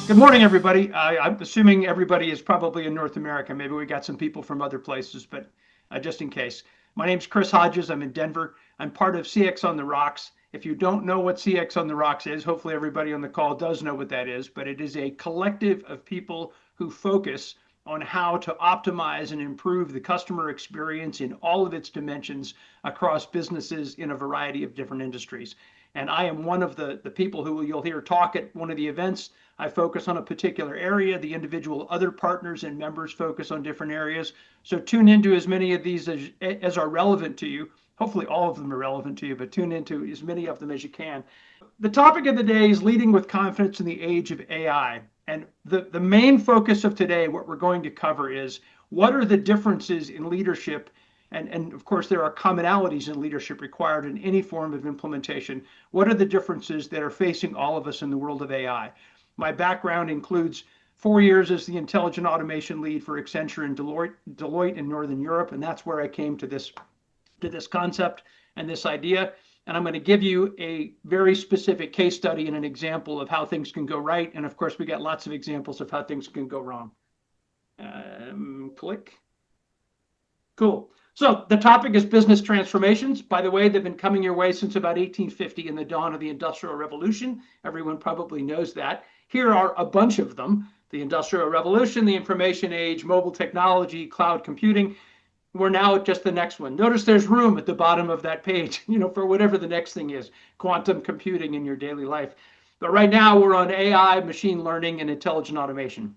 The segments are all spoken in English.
Good morning, everybody. I'm assuming everybody is probably in North America. Maybe we got some people from other places, but just in case. My name's Chris Hodges. I'm in Denver. I'm part of CX on the Rocks. If you don't know what CX on the Rocks is, hopefully everybody on the call does know what that is, but it is a collective of people who focus on how to optimize and improve the customer experience in all of its dimensions across businesses in a variety of different industries. And I am one of the people who you'll hear talk at one of the events. I focus on a particular area. The individual other partners and members focus on different areas. So tune into as many of these as are relevant to you. Hopefully all of them are relevant to you, but tune into as many of them as you can. The topic of the day is leading with confidence in the age of AI. And the main focus of today, what we're going to cover is what are the differences in leadership. And of course, there are commonalities in leadership required in any form of implementation. What are the differences that are facing all of us in the world of AI? My background includes 4 years as the intelligent automation lead for Accenture and Deloitte in Northern Europe, and that's where I came to this concept and this idea. And I'm going to give you a very specific case study and an example of how things can go right. And of course, we got lots of examples of how things can go wrong. Click. Cool. So the topic is business transformations. By the way, they've been coming your way since about 1850 in the dawn of the Industrial Revolution. Everyone probably knows that. Here are a bunch of them: the Industrial Revolution, the Information Age, mobile technology, cloud computing. We're now at just the next one. Notice there's room at the bottom of that page, for whatever the next thing is, quantum computing in your daily life. But right now we're on AI, machine learning, and intelligent automation.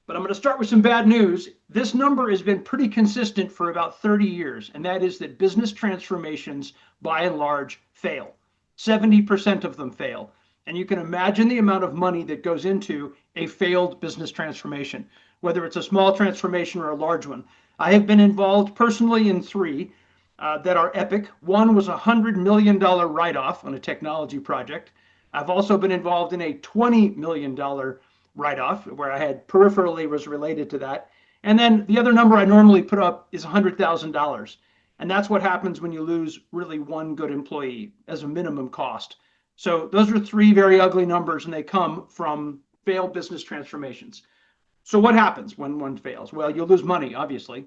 But I'm going to start with some bad news. This number has been pretty consistent for about 30 years, and that is that business transformations, by and large, fail. 70% of them fail. And you can imagine the amount of money that goes into a failed business transformation, whether it's a small transformation or a large one. I have been involved personally in three that are epic. One was a $100 million write-off on a technology project. I've also been involved in a $20 million write-off where I had peripherally was related to that. And then the other number I normally put up is $100,000. And that's what happens when you lose really one good employee as a minimum cost. So those are three very ugly numbers, and they come from failed business transformations. So what happens when one fails? Well, you lose money, obviously,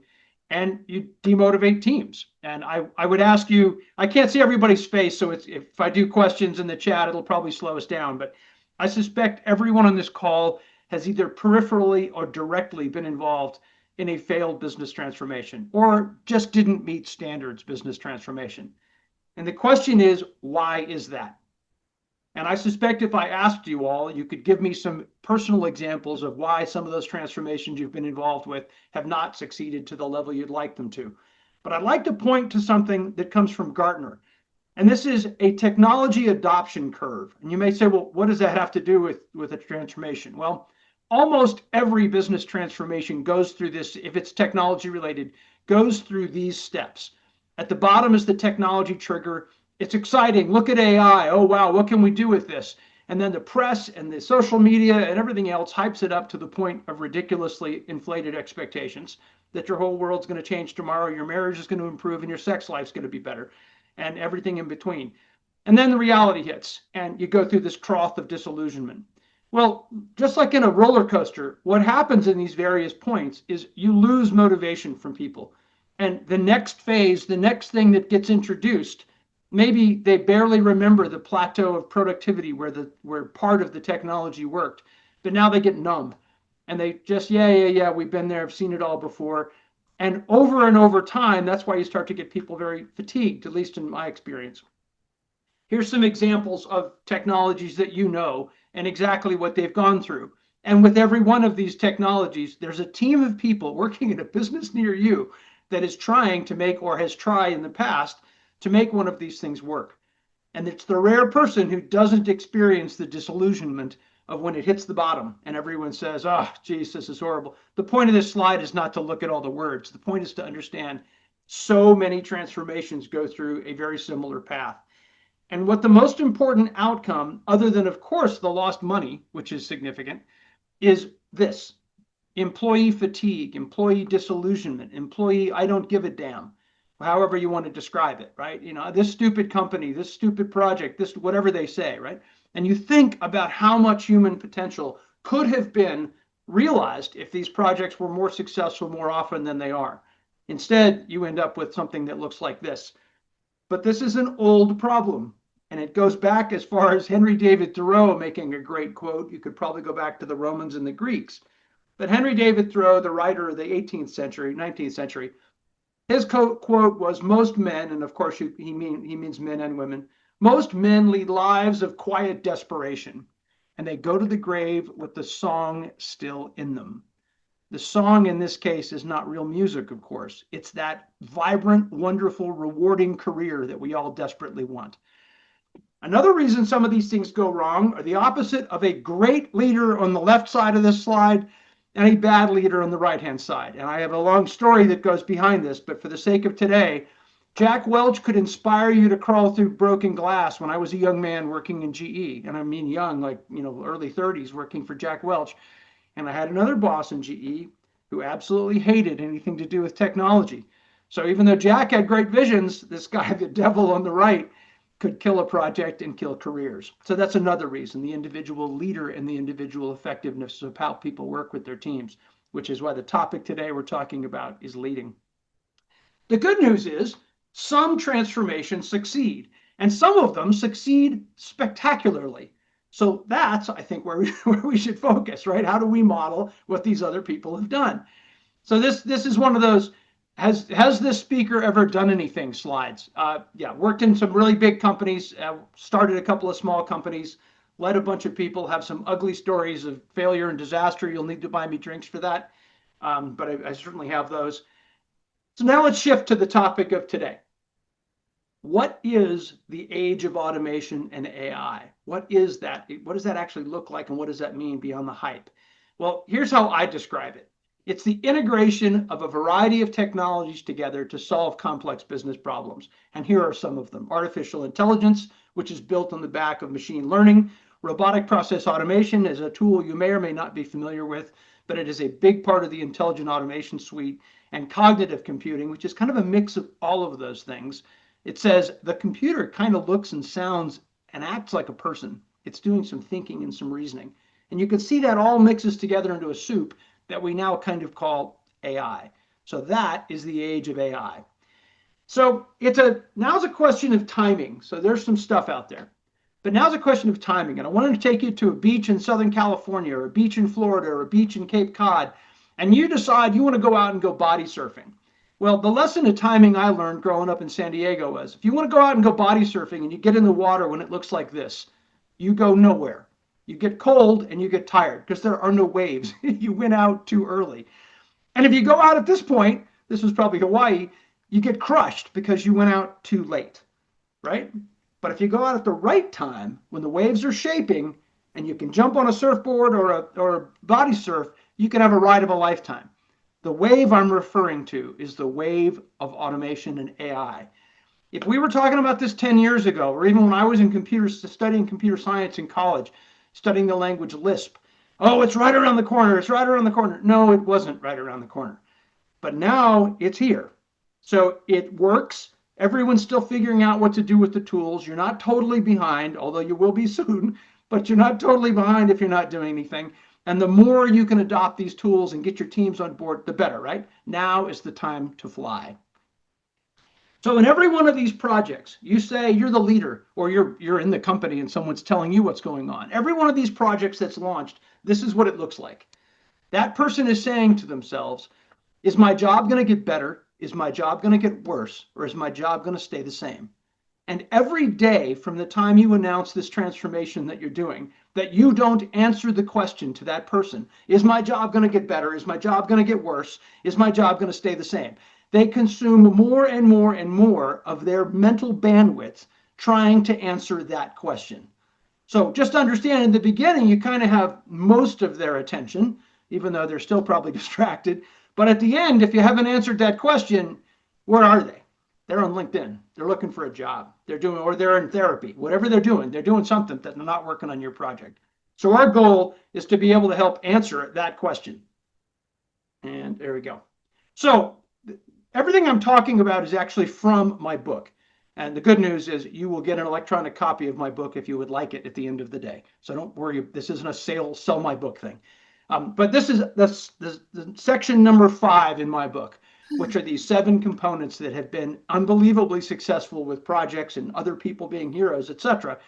and you demotivate teams. And I would ask you, I can't see everybody's face, so if I do questions in the chat, it'll probably slow us down. But I suspect everyone on this call has either peripherally or directly been involved in a failed business transformation or just didn't meet standards business transformation. And the question is, why is that? And I suspect if I asked you all, you could give me some personal examples of why some of those transformations you've been involved with have not succeeded to the level you'd like them to. But I'd like to point to something that comes from Gartner. And this is a technology adoption curve. And you may say, well, what does that have to do with a transformation? Well, almost every business transformation goes through this, if it's technology related, goes through these steps. At the bottom is the technology trigger. It's exciting. Look at AI. Oh, wow, what can we do with this? And then the press and the social media and everything else hypes it up to the point of ridiculously inflated expectations that your whole world's going to change tomorrow, your marriage is going to improve, and your sex life's going to be better, and everything in between. And then the reality hits, and you go through this trough of disillusionment. Well, just like in a roller coaster, what happens in these various points is you lose motivation from people. And the next phase, the next thing that gets introduced, maybe they barely remember the plateau of productivity where part of the technology worked, but now they get numb. And they just, yeah, we've been there, I've seen it all before. And over time, that's why you start to get people very fatigued, at least in my experience. Here's some examples of technologies that you know and exactly what they've gone through. And with every one of these technologies, there's a team of people working in a business near you that is trying to make, or has tried in the past, to make one of these things work. And it's the rare person who doesn't experience the disillusionment of when it hits the bottom and everyone says, oh, geez, this is horrible. The point of this slide is not to look at all the words. The point is to understand so many transformations go through a very similar path. And what the most important outcome, other than, of course, the lost money, which is significant, is this: employee fatigue, employee disillusionment, employee I don't give a damn, however you want to describe it, right? This stupid company, this stupid project, this whatever they say, right? and you think about how much human potential could have been realized if these projects were more successful more often than they are. Instead, you end up with something that looks like this. But this is an old problem, and it goes back as far as Henry David Thoreau making a great quote. You could probably go back to the Romans and the Greeks. But Henry David Thoreau, the writer of the 18th century, 19th century, his quote was, most men, and of course he means men and women, most men lead lives of quiet desperation, and they go to the grave with the song still in them. The song in this case is not real music, of course. It's that vibrant, wonderful, rewarding career that we all desperately want. Another reason some of these things go wrong are the opposite of a great leader on the left side of this slide and a bad leader on the right-hand side. And I have a long story that goes behind this, but for the sake of today, Jack Welch could inspire you to crawl through broken glass when I was a young man working in GE. And I mean young, like, early 30s working for Jack Welch. And I had another boss in GE who absolutely hated anything to do with technology. So even though Jack had great visions, this guy, the devil on the right, could kill a project and kill careers. So that's another reason, the individual leader and the individual effectiveness of how people work with their teams, which is why the topic today we're talking about is leading. The good news is some transformations succeed, and some of them succeed spectacularly. So that's, I think, where we should focus, right? How do we model what these other people have done? So this is one of those, has this speaker ever done anything slides? Yeah, worked in some really big companies, started a couple of small companies, led a bunch of people, have some ugly stories of failure and disaster. You'll need to buy me drinks for that, but I certainly have those. So now let's shift to the topic of today. What is the age of automation and AI? What is that? What does that actually look like, and what does that mean beyond the hype? Well, here's how I describe it. It's the integration of a variety of technologies together to solve complex business problems. And here are some of them. Artificial intelligence, which is built on the back of machine learning. Robotic process automation is a tool you may or may not be familiar with, but it is a big part of the intelligent automation suite. And cognitive computing, which is kind of a mix of all of those things. It says the computer kind of looks and sounds and acts like a person. It's doing some thinking and some reasoning. And you can see that all mixes together into a soup that we now kind of call AI. So that is the age of AI. So now it's a question of timing. So there's some stuff out there. But now it's a question of timing. And I wanted to take you to a beach in Southern California, or a beach in Florida, or a beach in Cape Cod. And you decide you want to go out and go body surfing. Well, the lesson of timing I learned growing up in San Diego was, if you want to go out and go body surfing and you get in the water when it looks like this, you go nowhere. You get cold and you get tired because there are no waves. You went out too early. And if you go out at this point, this was probably Hawaii, you get crushed because you went out too late, right? But if you go out at the right time, when the waves are shaping and you can jump on a surfboard or a body surf, you can have a ride of a lifetime. The wave I'm referring to is the wave of automation and AI. If we were talking about this 10 years ago, or even when I was studying computer science in college, studying the language Lisp, oh, it's right around the corner, it's right around the corner. No, it wasn't right around the corner. But now it's here. So it works. Everyone's still figuring out what to do with the tools. You're not totally behind, although you will be soon, but you're not totally behind if you're not doing anything. And the more you can adopt these tools and get your teams on board, the better, right? Now is the time to fly. So in every one of these projects, you say you're the leader, or you're in the company and someone's telling you what's going on. Every one of these projects that's launched, this is what it looks like. That person is saying to themselves, is my job going to get better? Is my job going to get worse? Or is my job going to stay the same? And every day from the time you announce this transformation that you're doing, that you don't answer the question to that person, is my job going to get better? Is my job going to get worse? Is my job going to stay the same? They consume more and more and more of their mental bandwidth trying to answer that question. So just understand, in the beginning, you kind of have most of their attention, even though they're still probably distracted. But at the end, if you haven't answered that question, where are they? They're on LinkedIn. They're looking for a job. Or they're in therapy. Whatever they're doing something that they're not working on your project. So our goal is to be able to help answer that question. And there we go. So everything I'm talking about is actually from my book. And the good news is you will get an electronic copy of my book if you would like it at the end of the day. So don't worry, this isn't a sell my book thing. But this is the section number 5 in my book, which are these 7 components that have been unbelievably successful with projects and other people being heroes, etc.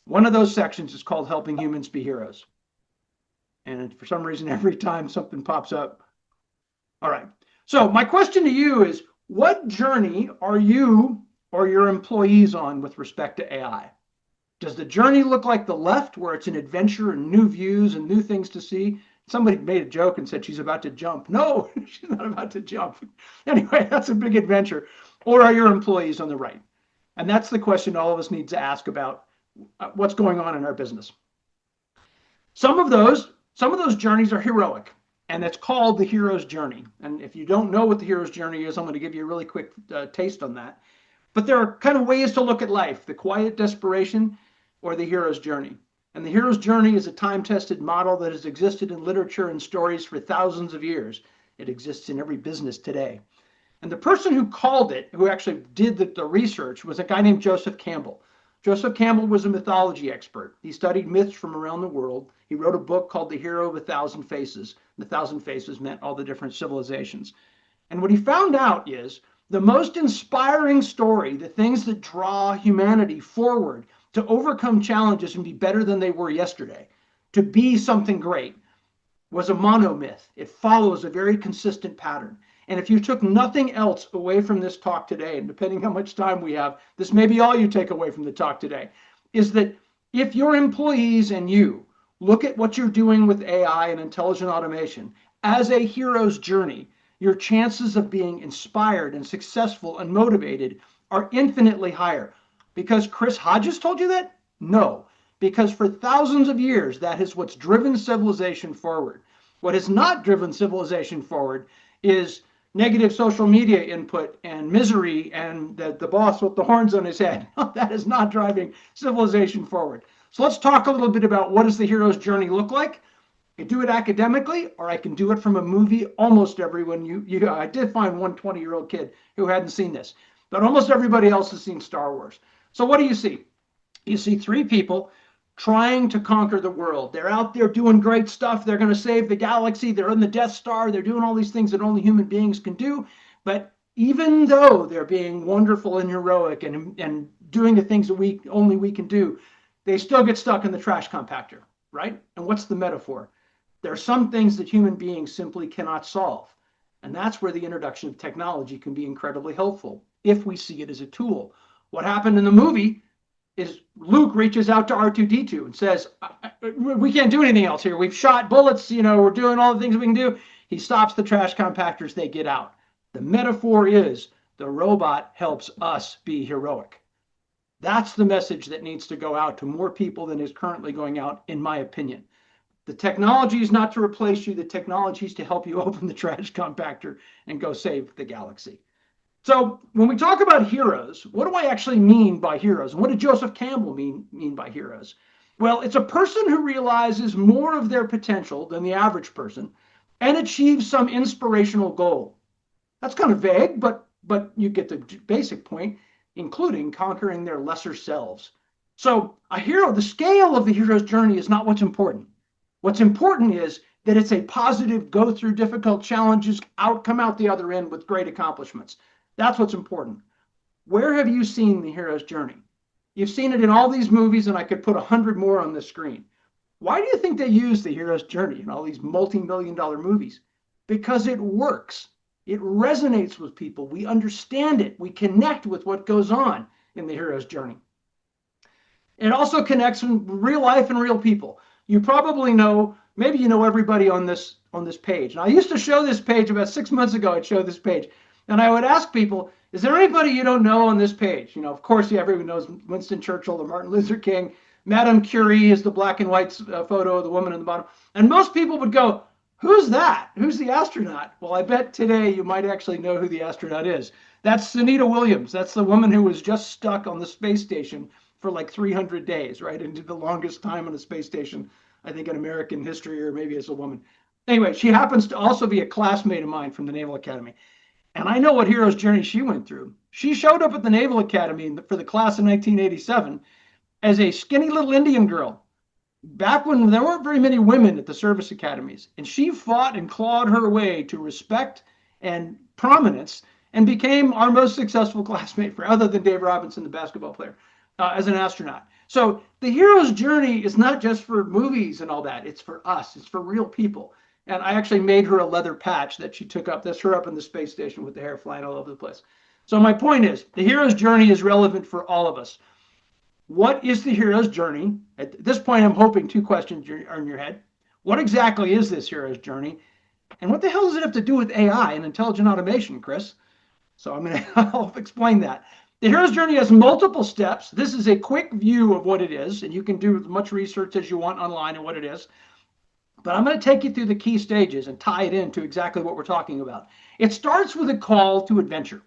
One of those sections is called Helping Humans Be Heroes. And for some reason, every time something pops up. All right. So my question to you is, what journey are you or your employees on with respect to AI? Does the journey look like the left, where it's an adventure and new views and new things to see? Somebody made a joke and said she's about to jump. No, she's not about to jump. Anyway, that's a big adventure. Or are your employees on the right? And that's the question all of us need to ask about what's going on in our business. Some of those journeys are heroic, and it's called the hero's journey. And if you don't know what the hero's journey is, I'm going to give you a really quick taste on that. But there are kind of ways to look at life: the quiet desperation or the hero's journey. And the hero's journey is a time-tested model that has existed in literature and stories for thousands of years. It exists in every business today. And the person who called it, who actually did the research, was a guy named Joseph Campbell. Joseph Campbell was a mythology expert. He studied myths from around the world. He wrote a book called The Hero of a Thousand Faces. The thousand faces meant all the different civilizations. And what he found out is the most inspiring story, the things that draw humanity forward to overcome challenges and be better than they were yesterday, to be something great, was a monomyth. It follows a very consistent pattern. And if you took nothing else away from this talk today, and depending how much time we have, this may be all you take away from the talk today, is that if your employees and you look at what you're doing with AI and intelligent automation as a hero's journey, your chances of being inspired and successful and motivated are infinitely higher. Because Chris Hodges told you that? No. Because for thousands of years, that is what's driven civilization forward. What has not driven civilization forward is negative social media input and misery and the boss with the horns on his head. That is not driving civilization forward. So let's talk a little bit about what does the hero's journey look like. I can do it academically, or I can do it from a movie. Almost everyone, I did find one 20-year-old kid who hadn't seen this, but almost everybody else has seen Star Wars. So what do you see? You see 3 people trying to conquer the world. They're out there doing great stuff. They're going to save the galaxy. They're in the Death Star. They're doing all these things that only human beings can do. But even though they're being wonderful and heroic and doing the things that only we can do, they still get stuck in the trash compactor, right? And what's the metaphor? There are some things that human beings simply cannot solve. And that's where the introduction of technology can be incredibly helpful if we see it as a tool. What happened in the movie is Luke reaches out to R2-D2 and says, we can't do anything else here. We've shot bullets, we're doing all the things we can do. He stops the trash compactors, they get out. The metaphor is the robot helps us be heroic. That's the message that needs to go out to more people than is currently going out, in my opinion. The technology is not to replace you. The technology is to help you open the trash compactor and go save the galaxy. So when we talk about heroes, what do I actually mean by heroes? And what did Joseph Campbell mean by heroes? Well, it's a person who realizes more of their potential than the average person and achieves some inspirational goal. That's kind of vague, but you get the basic point, including conquering their lesser selves. So a hero, the scale of the hero's journey is not what's important. What's important is that it's a positive, go through difficult challenges, come out the other end with great accomplishments. That's what's important. Where have you seen the hero's journey? You've seen it in all these movies, and I could put 100 more on the screen. Why do you think they use the hero's journey in all these multi-million-dollar movies? Because it works. It resonates with people. We understand it. We connect with what goes on in the hero's journey. It also connects in real life and real people. You probably know, maybe you know everybody on this page. And I used to show this page about 6 months ago. I'd show this page. And I would ask people, is there anybody you don't know on this page? Of course, everyone knows Winston Churchill or Martin Luther King. Madame Curie is the black and white photo of the woman in the bottom. And most people would go, who's that? Who's the astronaut? Well, I bet today you might actually know who the astronaut is. That's Sunita Williams. That's the woman who was just stuck on the space station for like 300 days, right? And did the longest time on a space station, I think, in American history, or maybe as a woman. Anyway, she happens to also be a classmate of mine from the Naval Academy. And I know what hero's journey she went through. She showed up at the Naval Academy for the class of 1987 as a skinny little Indian girl, back when there weren't very many women at the service academies. And she fought and clawed her way to respect and prominence and became our most successful classmate, for other than Dave Robinson, the basketball player, as an astronaut. So the hero's journey is not just for movies and all that. It's for us. It's for real people. And I actually made her a leather patch that she took up. That's her up in the space station with the hair flying all over the place. So my point is, the hero's journey is relevant for all of us. What is the hero's journey? At this point, I'm hoping two questions are in your head. What exactly is this hero's journey? And what the hell does it have to do with AI and intelligent automation, Chris? So I'll explain that. The hero's journey has multiple steps. This is a quick view of what it is, and you can do as much research as you want online on what it is. But I'm going to take you through the key stages and tie it into exactly what we're talking about. It starts with a call to adventure.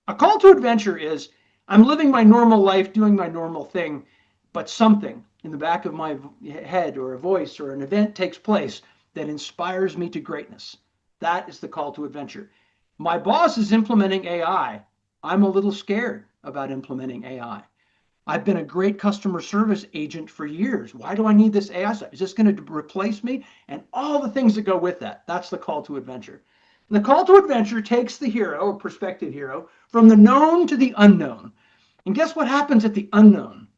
A call to adventure is, I'm living my normal life, doing my normal thing, but something in the back of my head or a voice or an event takes place that inspires me to greatness. That is the call to adventure. My boss is implementing AI. I'm a little scared about implementing AI. I've been a great customer service agent for years. Why do I need this AI stuff? Is this going to replace me? And all the things that go with that. That's the call to adventure. And the call to adventure takes the hero or prospective hero from the known to the unknown. And guess what happens at the unknown?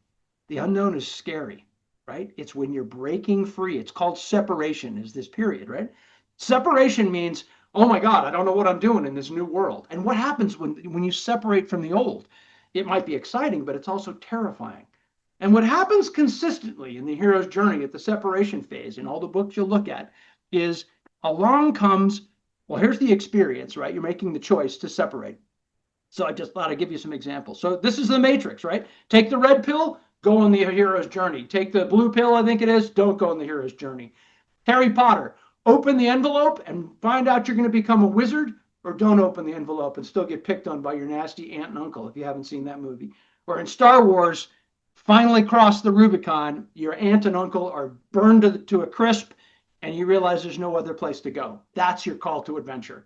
The unknown is scary, right? It's when you're breaking free. It's called separation, is this period, right? Separation means, oh my God, I don't know what I'm doing in this new world. And what happens when you separate from the old? It might be exciting, but it's also terrifying. And what happens consistently in the hero's journey at the separation phase, in all the books you'll look at, is along comes, well, here's the experience, right? You're making the choice to separate. So I just thought I'd give you some examples. So this is the matrix, right? Take the red pill, go on the hero's journey. Take the blue pill, I think it is, don't go on the hero's journey. Harry Potter, open the envelope and find out you're going to become a wizard, or don't open the envelope and still get picked on by your nasty aunt and uncle if you haven't seen that movie. Or in Star Wars, finally cross the Rubicon, your aunt and uncle are burned to a crisp, and you realize there's no other place to go. That's your call to adventure.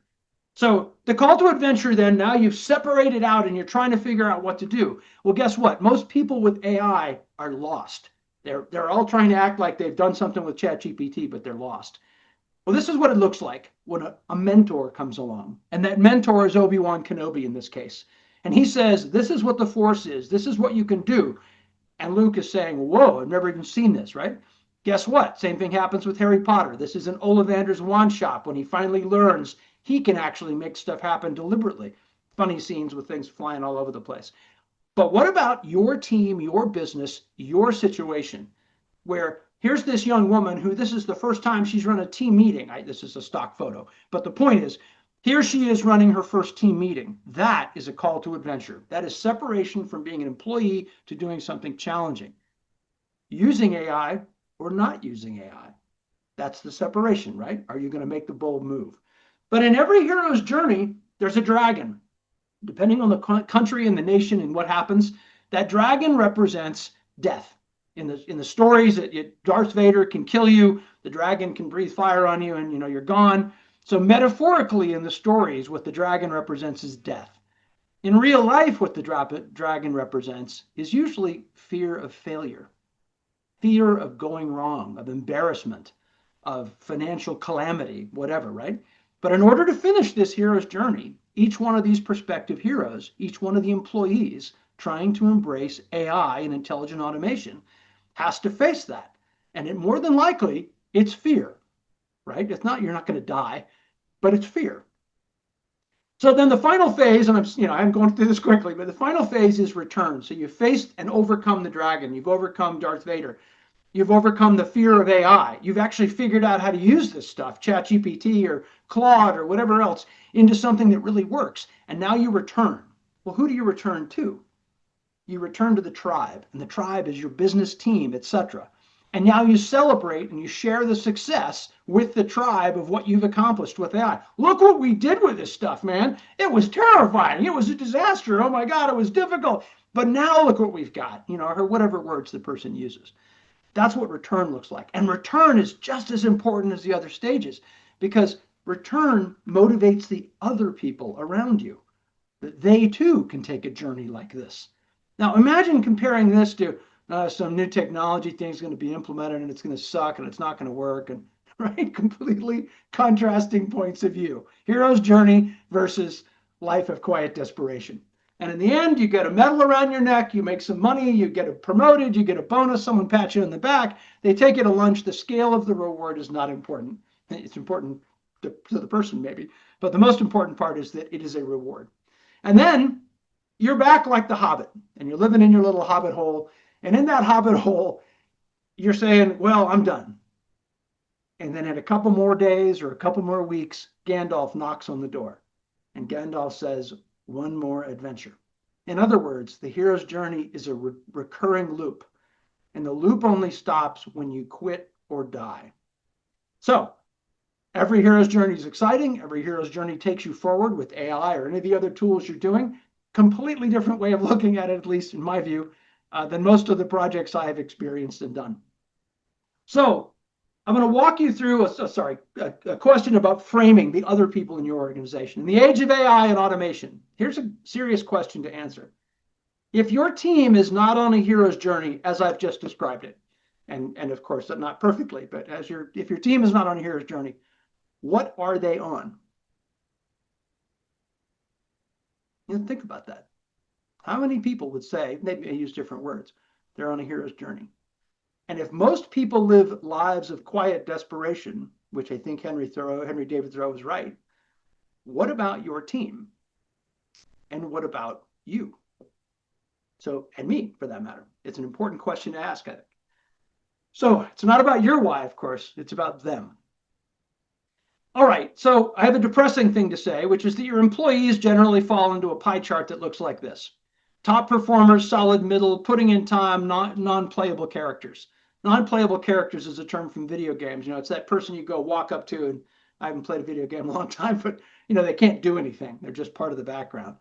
So the call to adventure, then, now you've separated out and you're trying to figure out what to do. Well, guess what? Most people with AI are lost. They're all trying to act like they've done something with ChatGPT, but they're lost. Well, this is what it looks like when a mentor comes along. And that mentor is Obi-Wan Kenobi in this case. And he says, this is what the Force is. This is what you can do. And Luke is saying, whoa, I've never even seen this, right? Guess what? Same thing happens with Harry Potter. This is in Ollivander's wand shop when he finally learns he can actually make stuff happen deliberately. Funny scenes with things flying all over the place. But what about your team, your business, your situation, where here's this young woman who this is the first time she's run a team meeting. This is a stock photo. But the point is, here she is running her first team meeting. That is a call to adventure. That is separation from being an employee to doing something challenging. Using AI or not using AI. That's the separation, right? Are you going to make the bold move? But in every hero's journey, there's a dragon. Depending on the country and the nation and what happens, that dragon represents death. In the stories, Darth Vader can kill you, the dragon can breathe fire on you, and you're gone. So metaphorically in the stories, what the dragon represents is death. In real life, what the dragon represents is usually fear of failure, fear of going wrong, of embarrassment, of financial calamity, whatever, right? But in order to finish this hero's journey, each one of these prospective heroes, each one of the employees trying to embrace AI and intelligent automation has to face that. And more than likely, it's fear, right? It's not, you're not going to die, but it's fear. So then the final phase, and I'm going through this quickly, but the final phase is return. So you've faced and overcome the dragon. You've overcome Darth Vader. You've overcome the fear of AI. You've actually figured out how to use this stuff, ChatGPT or Claude or whatever else, into something that really works. And now you return. Well, who do you return to? You return to the tribe, and the tribe is your business team, etc. And now you celebrate and you share the success with the tribe of what you've accomplished with AI. Look what we did with this stuff, man. It was terrifying. It was a disaster. Oh my God, it was difficult. But now look what we've got, or whatever words the person uses. That's what return looks like. And return is just as important as the other stages, because return motivates the other people around you, that they too can take a journey like this. Now, imagine comparing this to some new technology thing's going to be implemented and it's going to suck and it's not going to work, and right, completely contrasting points of view. Hero's journey versus life of quiet desperation. And in the end, you get a medal around your neck, you make some money, you get promoted, you get a bonus, someone pats you on the back, they take you to lunch. The scale of the reward is not important. It's important to the person maybe, but the most important part is that it is a reward. And then you're back like the Hobbit, and you're living in your little Hobbit hole. And in that Hobbit hole, you're saying, well, I'm done. And then in a couple more days or a couple more weeks, Gandalf knocks on the door. And Gandalf says, one more adventure. In other words, the hero's journey is a recurring loop. And the loop only stops when you quit or die. So every hero's journey is exciting. Every hero's journey takes you forward with AI or any of the other tools you're doing. Completely different way of looking at it, at least in my view, than most of the projects I have experienced and done. So I'm going to walk you through a question about framing the other people in your organization. In the age of AI and automation, here's a serious question to answer. If your team is not on a hero's journey, as I've just described it, and of course not perfectly, but if your team is not on a hero's journey, what are they on? You know, think about that. How many people would say, they may use different words, they're on a hero's journey? And if most people live lives of quiet desperation, which I think Henry David Thoreau was right, what about your team? And what about you? So, and me, for that matter. It's an important question to ask, I think. So it's not about your why, of course, it's about them. All right, so I have a depressing thing to say, which is that your employees generally fall into a pie chart that looks like this. Top performers, solid middle, putting in time, non-playable characters. Non-playable characters is a term from video games. You know, it's that person you go walk up to, and I haven't played a video game in a long time, but you know, they can't do anything. They're just part of the background.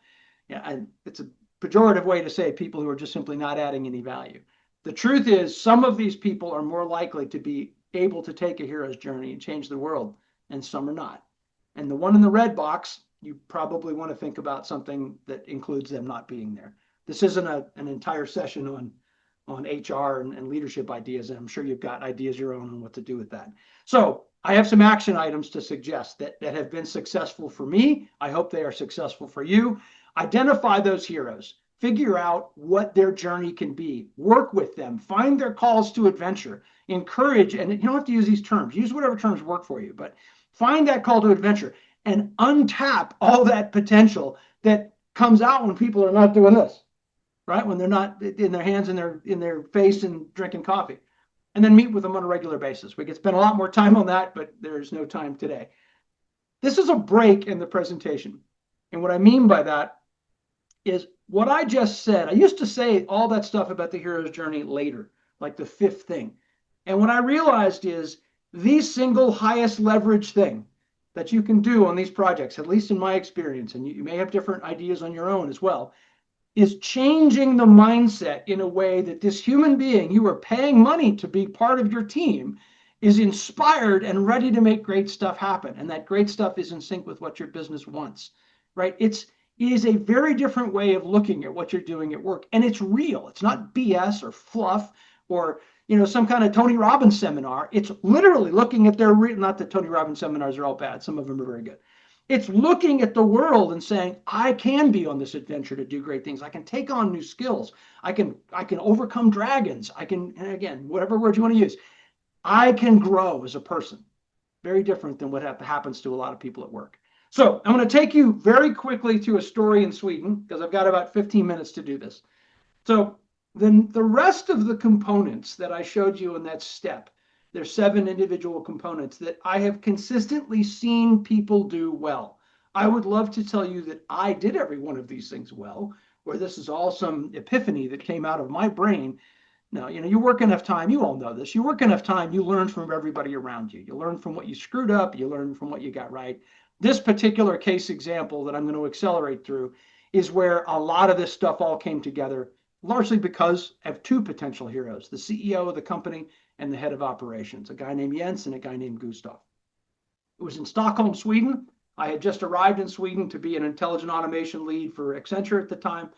Yeah, and it's a pejorative way to say people who are just simply not adding any value. The truth is, some of these people are more likely to be able to take a hero's journey and change the world, and some are not. And the one in the red box, you probably want to think about something that includes them not being there. This isn't an entire session on HR and leadership ideas, and I'm sure you've got ideas your own on what to do with that. So I have some action items to suggest that have been successful for me. I hope they are successful for you. Identify those heroes. Figure out what their journey can be. Work with them. Find their calls to adventure. Encourage, and you don't have to use these terms. Use whatever terms work for you, but find that call to adventure and untap all that potential that comes out when people are not doing this, right? When they're not in their hands, in their face and drinking coffee. And then meet with them on a regular basis. We could spend a lot more time on that, but there's no time today. This is a break in the presentation. And what I mean by that is what I just said. I used to say all that stuff about the hero's journey later, like the fifth thing. And what I realized is the single highest leverage thing that you can do on these projects, at least in my experience, and you may have different ideas on your own as well, is changing the mindset in a way that this human being you are paying money to be part of your team is inspired and ready to make great stuff happen. And that great stuff is in sync with what your business wants, right? It is a very different way of looking at what you're doing at work. And it's real. It's not BS or fluff or, you know, some kind of Tony Robbins seminar. It's literally looking at not that Tony Robbins seminars are all bad. Some of them are very good. It's looking at the world and saying, I can be on this adventure to do great things. I can take on new skills. I can overcome dragons. I can, and again, whatever word you want to use, I can grow as a person. Very different than what happens to a lot of people at work. So I'm going to take you very quickly to a story in Sweden because I've got about 15 minutes to do this. So then the rest of the components that I showed you in that step, there's 7 individual components that I have consistently seen people do well. I would love to tell you that I did every one of these things well, or this is all some epiphany that came out of my brain. No, you know, you work enough time, you all know this, you work enough time, you learn from everybody around you. You learn from what you screwed up, you learn from what you got right. This particular case example that I'm going to accelerate through is where a lot of this stuff all came together, largely because of 2 potential heroes, the CEO of the company and the head of operations, a guy named Jens and a guy named Gustav. It was in Stockholm, Sweden. I had just arrived in Sweden to be an intelligent automation lead for Accenture at the time,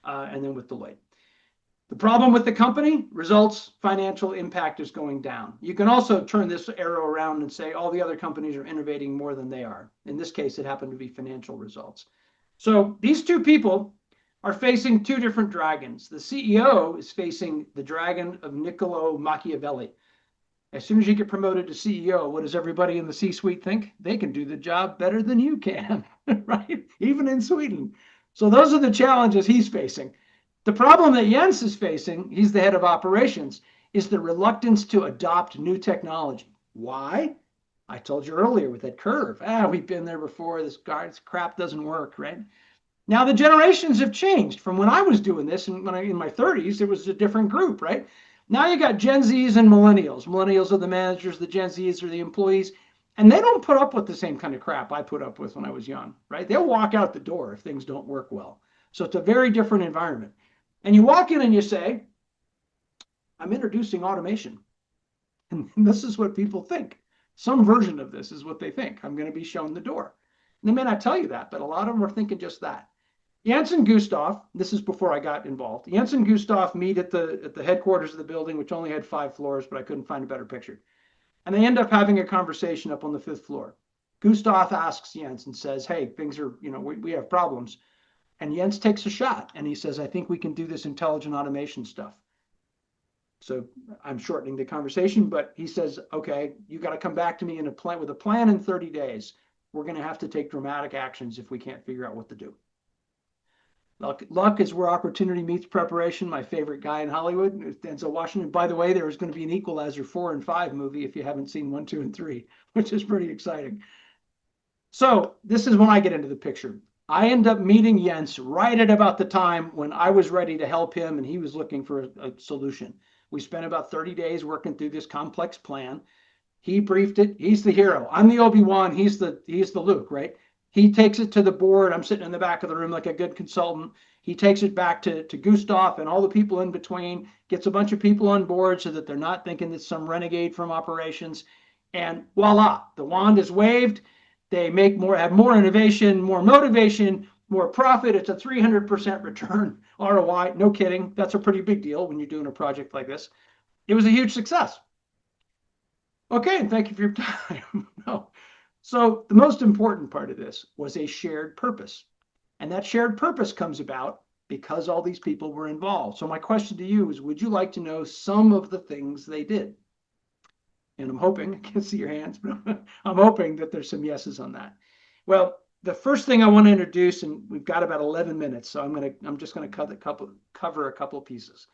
and then with Deloitte. The problem with the company, results, financial impact is going down. You can also turn this arrow around and say all the other companies are innovating more than they are. In this case, it happened to be financial results. So these two people are facing two different dragons. The CEO is facing the dragon of Niccolo Machiavelli. As soon as you get promoted to CEO, what does everybody in the C-suite think? They can do the job better than you can, right? Even in Sweden. So those are the challenges he's facing. The problem that Jens is facing, he's the head of operations, is the reluctance to adopt new technology. Why? I told you earlier with that curve. We've been there before. This crap doesn't work, right? Now the generations have changed from when I was doing this, and when in my 30s, it was a different group, right? Now you got Gen Zs and millennials. Millennials are the managers, the Gen Zs are the employees, and they don't put up with the same kind of crap I put up with when I was young, right? They'll walk out the door if things don't work well. So it's a very different environment. And you walk in and you say, I'm introducing automation. And this is what people think. Some version of this is what they think. I'm going to be shown the door. And they may not tell you that, but a lot of them are thinking just that. Jens and Gustav, this is before I got involved. Jens and Gustav meet at the headquarters of the building, which only had 5 floors, but I couldn't find a better picture. And they end up having a conversation up on the 5th floor. Gustav asks Jens and says, hey, things are, we have problems. And Jens takes a shot and he says, I think we can do this intelligent automation stuff. So I'm shortening the conversation, but he says, okay, you got to come back to me with a plan in 30 days. We're going to have to take dramatic actions if we can't figure out what to do. Luck is where opportunity meets preparation. My favorite guy in Hollywood, Denzel Washington. By the way, there is going to be an Equalizer 4 and 5 movie if you haven't seen 1, 2, and 3, which is pretty exciting. So this is when I get into the picture. I end up meeting Jens right at about the time when I was ready to help him and he was looking for a solution. We spent about 30 days working through this complex plan. He briefed it. He's the hero. I'm the Obi-Wan. He's the Luke, right? He takes it to the board. I'm sitting in the back of the room like a good consultant. He takes it back to Gustav and all the people in between, gets a bunch of people on board so that they're not thinking it's some renegade from operations. And voila, the wand is waved. They have more innovation, more motivation, more profit. It's a 300% return ROI. No kidding. That's a pretty big deal when you're doing a project like this. It was a huge success. Okay, thank you for your time. No. So the most important part of this was a shared purpose. And that shared purpose comes about because all these people were involved. So my question to you is, would you like to know some of the things they did? And I'm hoping, I can't see your hands, but I'm hoping that there's some yeses on that. Well, the first thing I want to introduce, and we've got about 11 minutes, so I'm just going to cover a couple of pieces,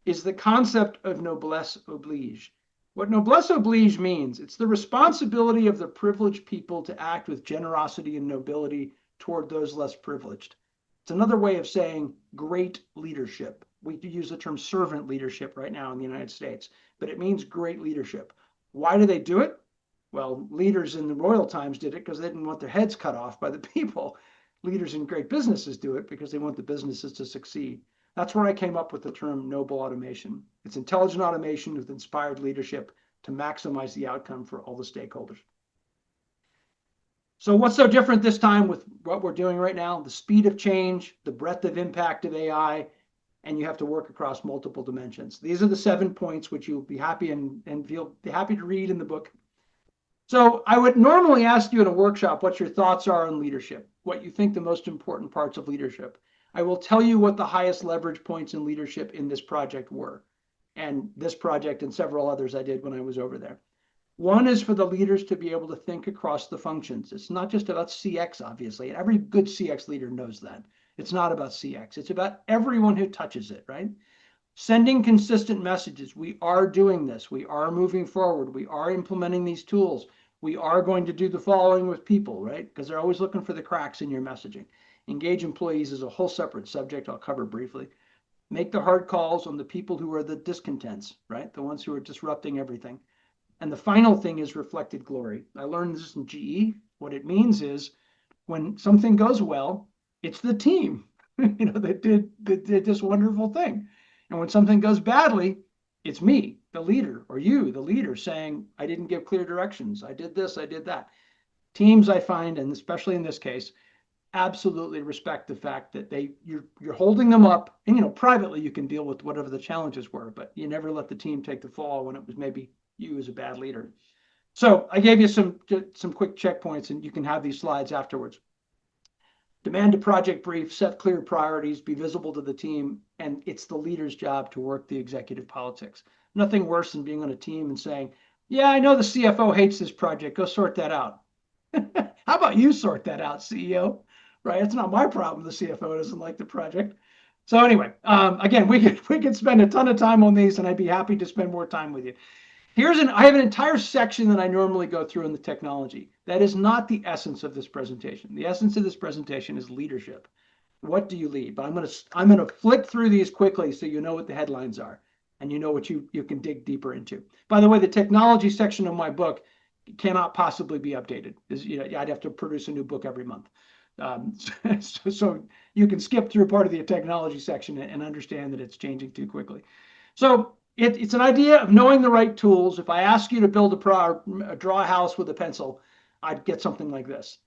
is the concept of noblesse oblige. What noblesse oblige means, it's the responsibility of the privileged people to act with generosity and nobility toward those less privileged. It's another way of saying great leadership. We use the term servant leadership right now in the United States, but it means great leadership. Why do they do it? Well, leaders in the royal times did it because they didn't want their heads cut off by the people. Leaders in great businesses do it because they want the businesses to succeed. That's where I came up with the term noble automation. It's intelligent automation with inspired leadership to maximize the outcome for all the stakeholders. So what's so different this time with what we're doing right now? The speed of change, the breadth of impact of AI, and you have to work across multiple dimensions. These are the 7 points which you'll be happy and be happy to read in the book. So I would normally ask you in a workshop what your thoughts are on leadership, what you think the most important parts of leadership. I will tell you what the highest leverage points in leadership in this project were, and this project and several others I did when I was over there. One is for the leaders to be able to think across the functions. It's not just about CX, obviously. Every good CX leader knows that. It's not about CX. It's about everyone who touches it, right? Sending consistent messages. We are doing this. We are moving forward. We are implementing these tools. We are going to do the following with people, right? Because they're always looking for the cracks in your messaging. Engage employees is a whole separate subject I'll cover briefly. Make the hard calls on the people who are the discontents, right? The ones who are disrupting everything. And the final thing is reflected glory. I learned this in GE. What it means is when something goes well, it's the team, that did this wonderful thing. And when something goes badly, it's me, the leader, or you, the leader, saying, I didn't give clear directions. I did this, I did that. Teams, I find, and especially in this case, absolutely respect the fact that you're holding them up, and privately you can deal with whatever the challenges were, but you never let the team take the fall when it was maybe you as a bad leader. So I gave you some quick checkpoints, and you can have these slides afterwards. Demand a project brief, set clear priorities, be visible to the team, and it's the leader's job to work the executive politics. Nothing worse than being on a team and saying, yeah, I know the CFO hates this project, go sort that out. How about you sort that out, CEO? Right? It's not my problem the CFO doesn't like the project. So anyway, again, we could spend a ton of time on these, and I'd be happy to spend more time with you. I have an entire section that I normally go through in the technology. That is not the essence of this presentation. The essence of this presentation is leadership. What do you lead? But I'm gonna flick through these quickly so you know what the headlines are, and you know what you can dig deeper into. By the way, the technology section of my book cannot possibly be updated. I'd have to produce a new book every month. So you can skip through part of the technology section and understand that it's changing too quickly. So it's an idea of knowing the right tools. If I ask you to draw a house with a pencil, I'd get something like this.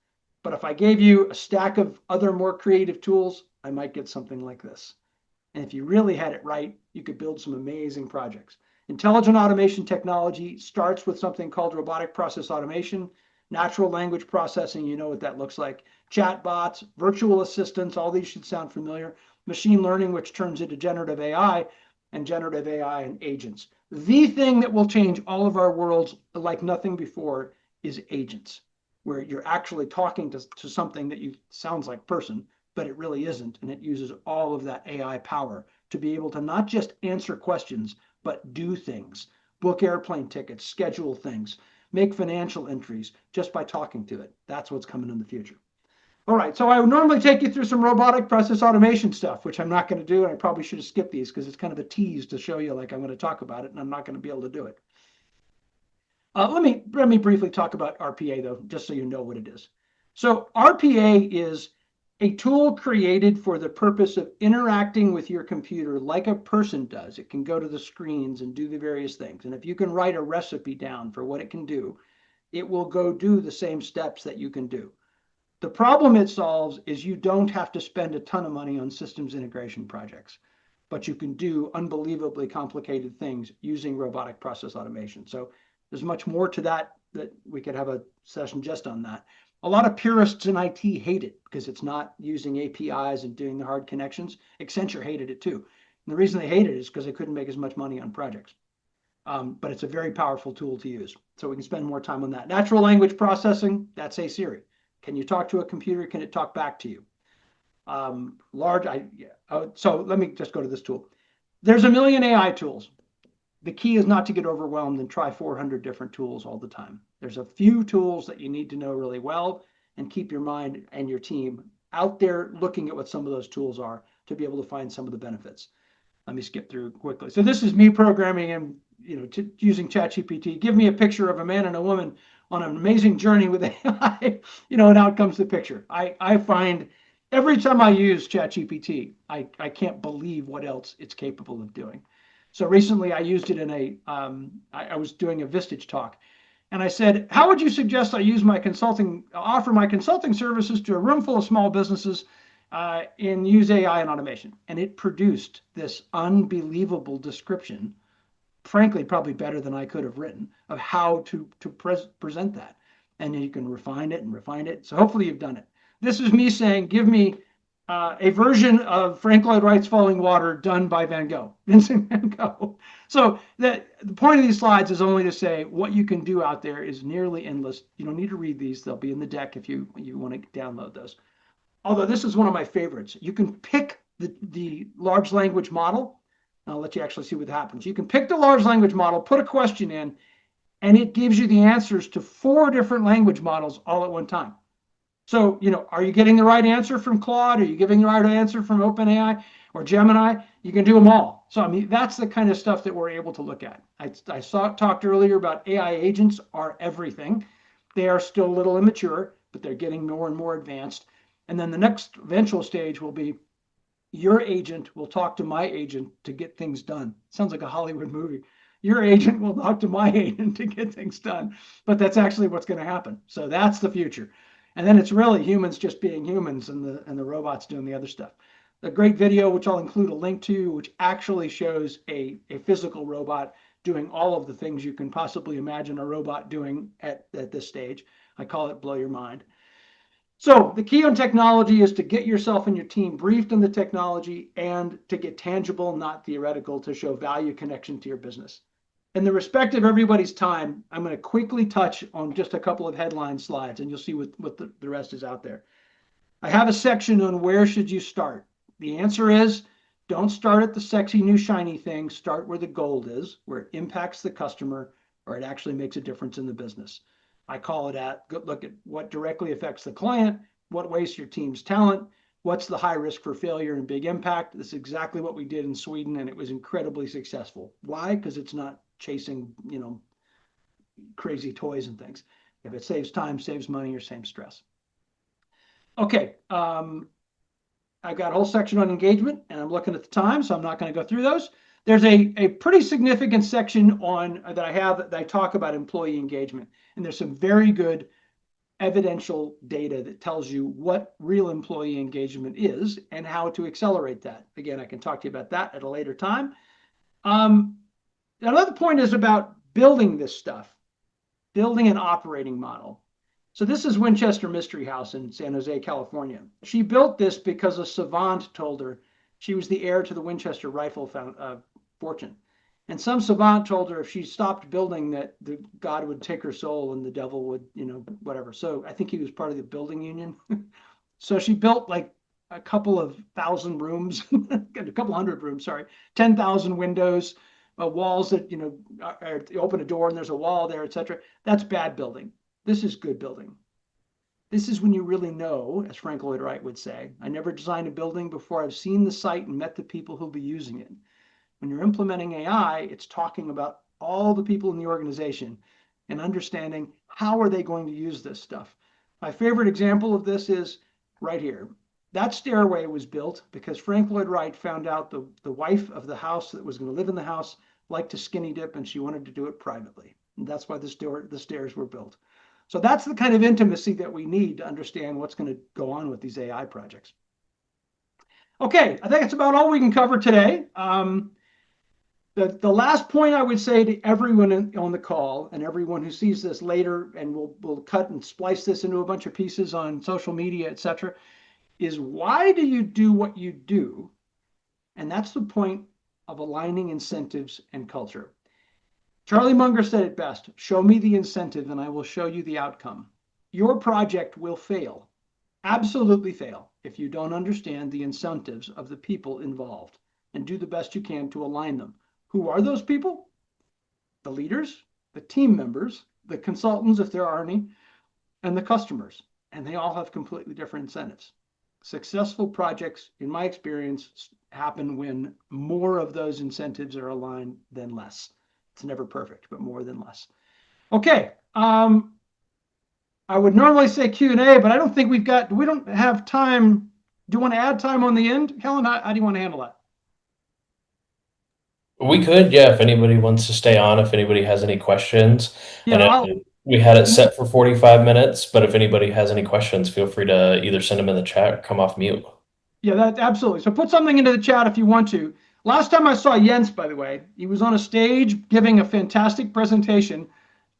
But if I gave you a stack of other more creative tools, I might get something like this. And if you really had it right, you could build some amazing projects. Intelligent automation technology starts with something called robotic process automation, natural language processing, you know what that looks like, chatbots, virtual assistants, all these should sound familiar, machine learning, which turns into generative AI, and generative AI and agents. The thing that will change all of our worlds like nothing before is agents, where you're actually talking to something that sounds like person, but it really isn't, and it uses all of that AI power to be able to not just answer questions, but do things, book airplane tickets, schedule things, make financial entries just by talking to it. That's what's coming in the future. All right, so I would normally take you through some robotic process automation stuff, which I'm not going to do, and I probably should have skipped these because it's kind of a tease to show you like I'm going to talk about it, and I'm not going to be able to do it. Let me briefly talk about RPA, though, just so you know what it is. So RPA is a tool created for the purpose of interacting with your computer like a person does. It can go to the screens and do the various things. And if you can write a recipe down for what it can do, it will go do the same steps that you can do. The problem it solves is you don't have to spend a ton of money on systems integration projects, but you can do unbelievably complicated things using robotic process automation. So there's much more to that we could have a session just on that. A lot of purists in IT hate it because it's not using APIs and doing the hard connections. Accenture hated it too. And the reason they hated it is because they couldn't make as much money on projects. But it's a very powerful tool to use. So we can spend more time on that. Natural language processing, that's a Siri. Can you talk to a computer? Can it talk back to you? So let me just go to this tool. There's a million AI tools. The key is not to get overwhelmed and try 400 different tools all the time. There's a few tools that you need to know really well and keep your mind and your team out there looking at what some of those tools are to be able to find some of the benefits. Let me skip through quickly. So this is me programming and using ChatGPT. Give me a picture of a man and a woman on an amazing journey with AI, and out comes the picture. I find every time I use ChatGPT, I can't believe what else it's capable of doing. So recently I used it in I was doing a Vistage talk, and I said, how would you suggest I offer my consulting services to a room full of small businesses and use AI and automation? And it produced this unbelievable description, frankly, probably better than I could have written, of how to present that. And then you can refine it and refine it. So hopefully you've done it. This is me saying, give me a version of Frank Lloyd Wright's Falling Water done by Vincent Van Gogh. So the point of these slides is only to say what you can do out there is nearly endless. You don't need to read these. They'll be in the deck if you want to download those. Although this is one of my favorites. You can pick the large language model. I'll let you actually see what happens. You can pick the large language model, put a question in, and it gives you the answers to 4 different language models all at one time. So, are you getting the right answer from Claude? Are you giving the right answer from OpenAI or Gemini? You can do them all. So, that's the kind of stuff that we're able to look at. I talked earlier about AI agents are everything. They are still a little immature, but they're getting more and more advanced. And then the next eventual stage will be your agent will talk to my agent to get things done. Sounds like a Hollywood movie. Your agent will talk to my agent to get things done. But that's actually what's going to happen. So that's the future. And then it's really humans just being humans and the robots doing the other stuff. A great video, which I'll include a link to, which actually shows a physical robot doing all of the things you can possibly imagine a robot doing at this stage. I call it blow your mind. So the key on technology is to get yourself and your team briefed on the technology and to get tangible, not theoretical, to show value connection to your business. In the respect of everybody's time, I'm going to quickly touch on just a couple of headline slides, and you'll see what the rest is out there. I have a section on where should you start. The answer is don't start at the sexy new shiny thing. Start where the gold is, where it impacts the customer or it actually makes a difference in the business. I call it at look at what directly affects the client, what wastes your team's talent, what's the high risk for failure and big impact. This is exactly what we did in Sweden, and it was incredibly successful. Why? Because it's not chasing, crazy toys and things. If it saves time, saves money, or saves stress. Okay, I've got a whole section on engagement, and I'm looking at the time, so I'm not going to go through those. There's a pretty significant section on that I have that I talk about employee engagement, and there's some very good evidential data that tells you what real employee engagement is and how to accelerate that. Again, I can talk to you about that at a later time. Another point is about building this stuff, building an operating model. So this is Winchester Mystery House in San Jose, California. She built this because a savant told her she was the heir to the Winchester rifle fortune. And some savant told her if she stopped building that God would take her soul and the devil would, whatever. So I think he was part of the building union. So she built like a couple of thousand rooms, a couple hundred rooms, sorry, 10,000 windows, walls that, you open a door and there's a wall there, etc. That's bad building. This is good building. This is when you really know, as Frank Lloyd Wright would say, I never designed a building before I've seen the site and met the people who'll be using it. When you're implementing AI, it's talking about all the people in the organization and understanding how are they going to use this stuff. My favorite example of this is right here. That stairway was built because Frank Lloyd Wright found out the wife of the house that was going to live in the house liked to skinny dip and she wanted to do it privately. And that's why the stairs were built. So that's the kind of intimacy that we need to understand what's going to go on with these AI projects. Okay, I think that's about all we can cover today. The last point I would say to everyone on the call and everyone who sees this later, and we'll cut and splice this into a bunch of pieces on social media, etc., is why do you do what you do? And that's the point of aligning incentives and culture. Charlie Munger said it best, show me the incentive and I will show you the outcome. Your project will fail, absolutely fail, if you don't understand the incentives of the people involved and do the best you can to align them. Who are those people? The leaders, the team members, the consultants, if there are any, and the customers. And they all have completely different incentives. Successful projects, in my experience, happen when more of those incentives are aligned than less. It's never perfect, but more than less. Okay. I would normally say Q&A, but I don't think we don't have time. Do you want to add time on the end, Helen? How do you want to handle that? We could, yeah, if anybody wants to stay on, if anybody has any questions. Yeah, And we had it set for 45 minutes, but if anybody has any questions, feel free to either send them in the chat or come off mute. Yeah, that absolutely. So put something into the chat if you want to. Last time I saw Jens, by the way, he was on a stage giving a fantastic presentation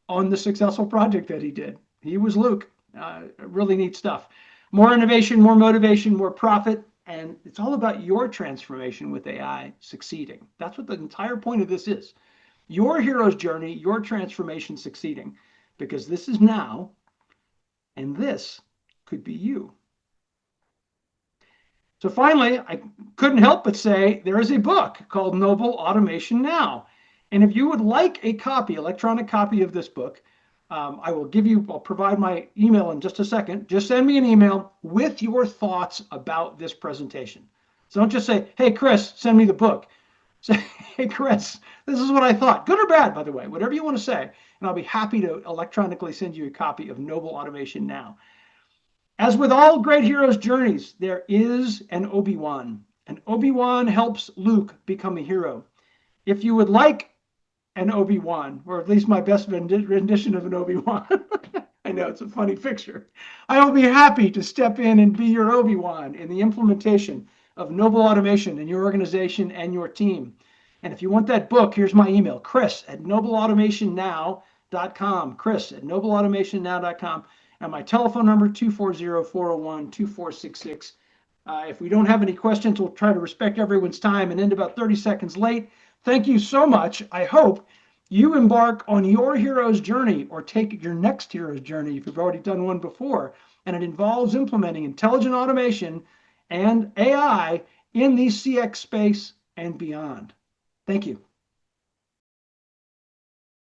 on the successful project that he did. He was Luke. Really neat stuff. More innovation, more motivation, more profit. And it's all about your transformation with AI succeeding. That's what the entire point of this is. Your hero's journey, your transformation succeeding. Because this is now, and this could be you. So finally, I couldn't help but say there is a book called Noble Automation Now. And if you would like a copy, electronic copy of this book, I'll provide my email in just a second. Just send me an email with your thoughts about this presentation. So don't just say, hey, Chris, send me the book. Say, hey, Chris, this is what I thought. Good or bad, by the way, whatever you want to say. And I'll be happy to electronically send you a copy of Noble Automation Now. As with all great heroes' journeys, there is an Obi-Wan. And Obi-Wan helps Luke become a hero. If you would like an Obi-Wan, or at least my best rendition of an Obi-Wan. I know it's a funny picture. I will be happy to step in and be your Obi-Wan in the implementation of noble automation in your organization and your team. And if you want that book, here's my email, chris@nobleautomationnow.com, chris@nobleautomationnow.com, and my telephone number, 240-401-2466. If we don't have any questions, we'll try to respect everyone's time and end about 30 seconds late. Thank you so much. I hope you embark on your hero's journey, or take your next hero's journey if you've already done one before, and it involves implementing intelligent automation and AI in the CX space and beyond. Thank you.